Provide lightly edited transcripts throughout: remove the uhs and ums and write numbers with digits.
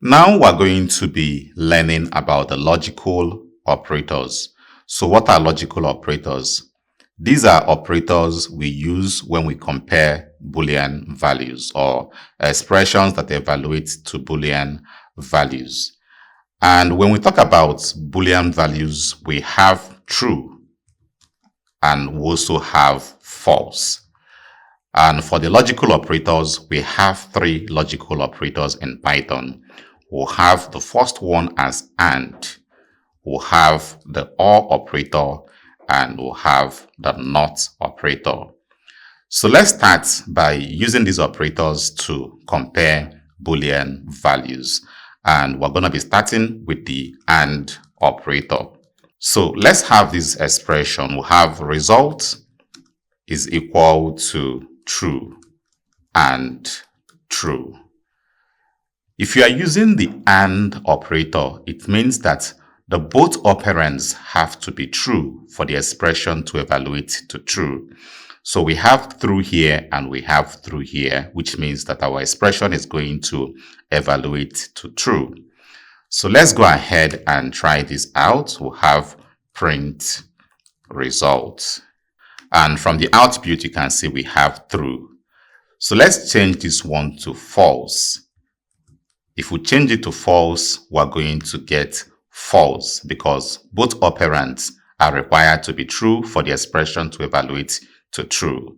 Now we're going to be learning about the logical operators. So what are logical operators? These are operators we use when we compare Boolean values or expressions that evaluate to Boolean values. And when we talk about Boolean values, we have true and we also have false. And for the logical operators, we have three logical operators in Python. We'll have the first one as AND, we'll have the OR operator, and we'll have the NOT operator. So let's start by using these operators to compare Boolean values. And we're going to be starting with the AND operator. So let's have this expression. We'll have result is equal to true and true. If you are using the AND operator, it means that the both operands have to be true for the expression to evaluate to true. So we have true here and we have true here, which means that our expression is going to evaluate to true. So let's go ahead and try this out. We'll have print result. And from the output, you can see we have true. So let's change this one to false. If we change it to false, we're going to get false because both operands are required to be true for the expression to evaluate to true.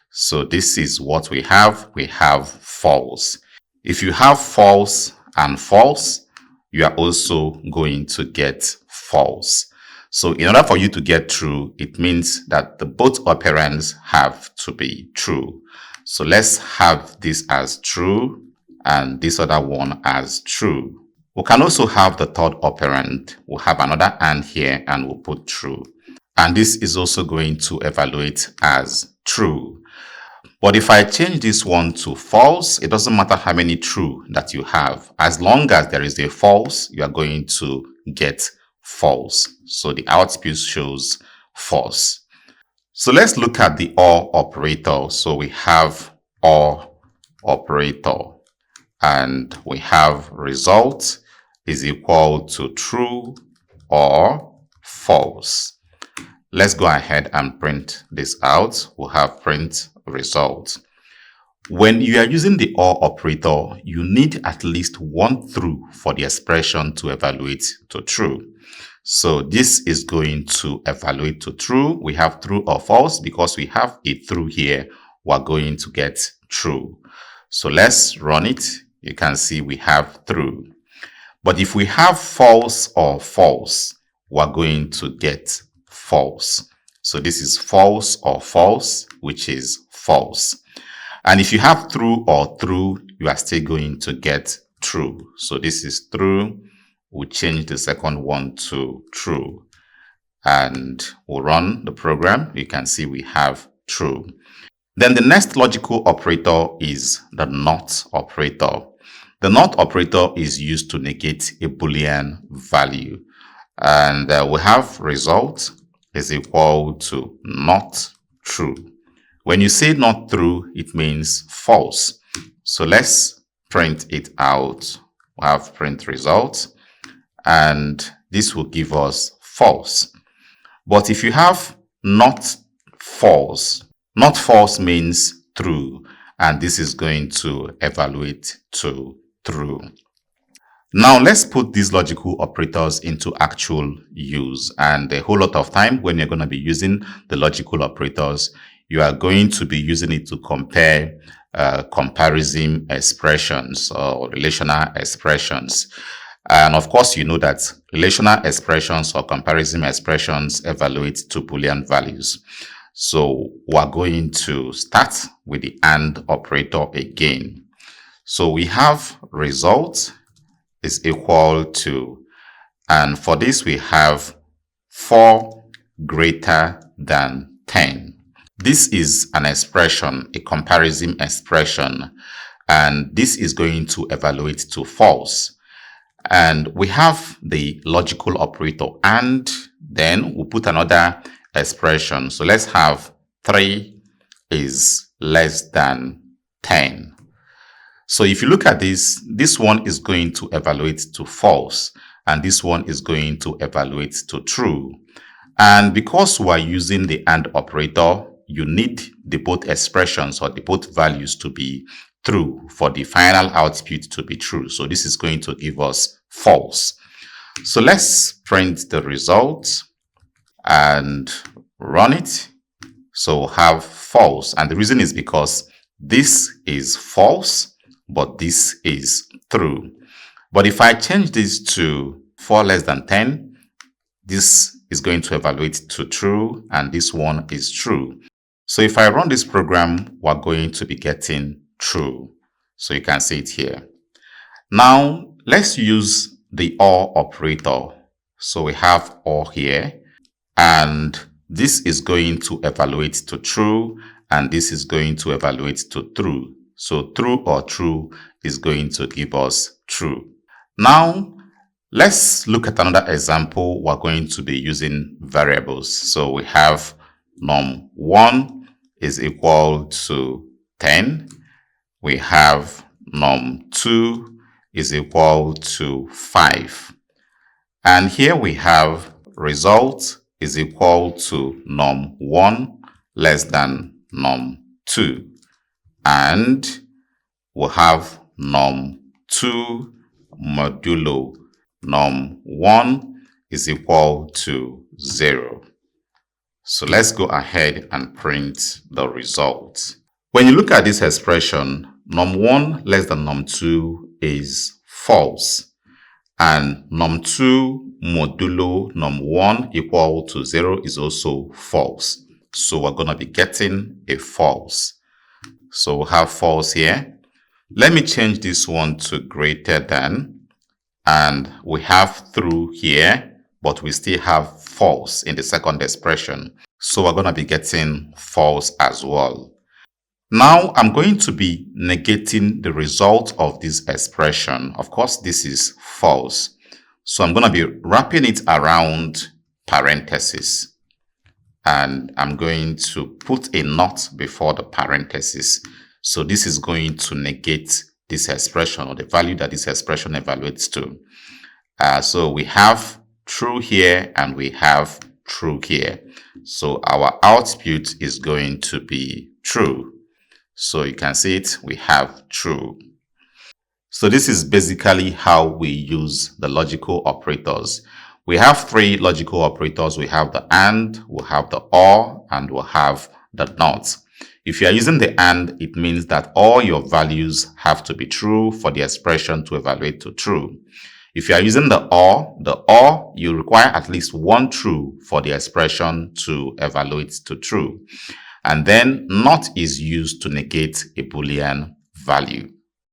So this is what we have. We have false. If you have false and false, you are also going to get false. So in order for you to get true, it means that the both operands have to be true. So let's have this as true and this other one as true. We can also have the third operand. We'll have another AND here and we'll put true. And this is also going to evaluate as true. But if I change this one to false, it doesn't matter how many true that you have. As long as there is a false, you are going to get false. So the output shows false. So let's look at the OR operator. So we have OR operator and we have result is equal to true or false. Let's go ahead and print this out. We'll have print result. When you are using the OR operator, you need at least one true for the expression to evaluate to true. So this is going to evaluate to true. We have true or false because we have a true here. We're going to get true. So let's run it. You can see we have true. But if we have false or false, we're going to get false. So this is false or false, which is false. And if you have true or true, you are still going to get true. So this is true. We'll change the second one to true. And we'll run the program. You can see we have true. Then the next logical operator is the NOT operator. The NOT operator is used to negate a Boolean value. And we have result is equal to not true. When you say not true, it means false. So let's print it out. We have print result. And this will give us false. But if you have not false means true. And this is going to evaluate to true. Now let's put these logical operators into actual use. And a whole lot of time when you're going to be using the logical operators, you are going to be using it to compare comparison expressions or relational expressions. And of course, you know that relational expressions or comparison expressions evaluate to Boolean values. So we're going to start with the AND operator again. So we have result is equal to, and for this we have 4 greater than 10. This is an expression, a comparison expression, and this is going to evaluate to false. And we have the logical operator, and then we'll put another expression. So let's have 3 is less than 10. So if you look at this one is going to evaluate to false, and this one is going to evaluate to true. And because we are using the AND operator, you need the both expressions or the both values to be true for the final output to be true. So this is going to give us false. So let's print the result and run it. So we'll have false. And the reason is because this is false, but this is true. But if I change this to 4 less than 10, this is going to evaluate to true, and this one is true. So if I run this program, we're going to be getting true. So you can see it here. Now, let's use the OR operator. So we have OR here, and this is going to evaluate to true, and this is going to evaluate to true. So true or true is going to give us true. Now, let's look at another example. We're going to be using variables. So we have num1 is equal to 10. We have num2 is equal to 5. And here we have result is equal to num1 less than num2. And we'll have num2 modulo num1 is equal to 0. So let's go ahead and print the result. When you look at this expression, num1 less than num2 is false, and num2 modulo num1 equal to 0 is also false. So we're going to be getting a false. So we'll have false here. Let me change this one to greater than, and we have true here, but we still have false in the second expression. So we're going to be getting false as well. Now I'm going to be negating the result of this expression. Of course, this is false. So I'm going to be wrapping it around parentheses. And I'm going to put a not before the parentheses. So this is going to negate this expression, or the value that this expression evaluates to. So we have true here and we have true here. So our output is going to be true. So you can see it, we have true. So this is basically how we use the logical operators. We have 3 logical operators. We have the AND, we have the OR, and we have the NOT. If you are using the AND, it means that all your values have to be true for the expression to evaluate to true. If you are using the OR, you require at least 1 true for the expression to evaluate to true. And then NOT is used to negate a Boolean value.